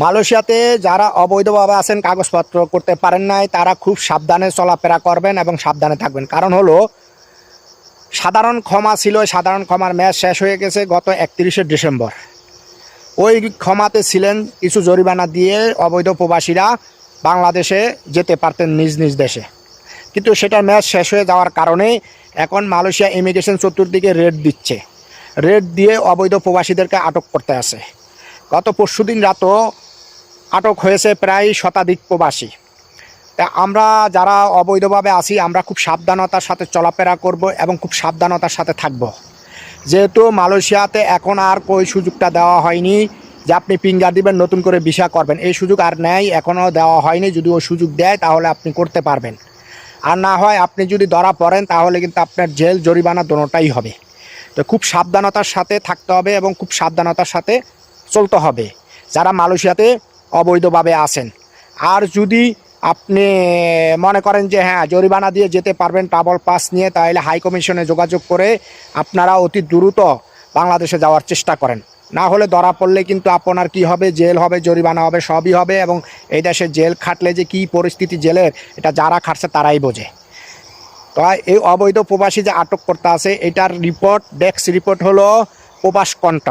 মালয়েশিয়াতে যারা অবৈধভাবে আছেন, কাগজপত্র করতে পারেন নাই, তারা খুব সাবধানে চলাফেরা করবেন এবং সাবধানে থাকবেন। কারণ হলো সাধারণ ক্ষমা ছিল, সাধারণ ক্ষমার মেয়াদ শেষ হয়ে গেছে গত 31শে ডিসেম্বর। ওই ক্ষমাতে ছিলেন কিছু জরিমানা দিয়ে অবৈধ প্রবাসীরা বাংলাদেশে যেতে পারতেন নিজ নিজ দেশে, কিন্তু সেটার মেয়াদ শেষ হয়ে যাওয়ার কারণে এখন মালয়েশিয়া ইমিগ্রেশন চতুর্দিকে রেড দিচ্ছে। রেড দিয়ে অবৈধ প্রবাসীদেরকে আটক করতে আছে। গত পরশুদিন রাতও আটক হয়েছে প্রায় শতাধিক প্রবাসী। আমরা যারা অবৈধভাবে আছি আমরা খুব সাবধানতার সাথে চলাফেরা করব এবং খুব সাবধানতার সাথে থাকব। যেহেতু মালয়েশিয়াতে এখন আর ওই সুযোগটা দেওয়া হয়নি যে আপনি ফিঙ্গার দিবেন নতুন করে ভিসা করবেন, এই সুযোগ আর নেই, এখনও দেওয়া হয়নি। যদি ওই সুযোগ দেয় তাহলে আপনি করতে পারবেন, আর না হয় আপনি যদি ধরা পড়েন তাহলে কিন্তু আপনার জেল জরিমানা দোনোটাই হবে। তো খুব সাবধানতার সাথে থাকতে হবে এবং খুব সাবধানতার সাথে চলতে হবে যারা মালয়েশিয়াতে অবৈধভাবে আছেন। আর যদি আপনি মনে করেন যে হ্যাঁ জরিমানা দিয়ে যেতে পারবেন ট্রাভেল পাস নিয়ে, তাহলে হাই কমিশনে যোগাযোগ করে আপনারা অতি দ্রুত বাংলাদেশে যাওয়ার চেষ্টা করেন। না হলে ধরা পড়লে কিন্তু আপনার কি হবে, জেল হবে, জরিমানা হবে, সবই হবে। এবং এই দেশে জেল খাটলে যে কী পরিস্থিতি জেলের, এটা যারা খাটছে তারাই বোঝে। তো এই অবৈধ প্রবাসী যে আটক করতে আছে, এটার রিপোর্ট, ডেস্ক রিপোর্ট হলো প্রবাস কণ্ঠ।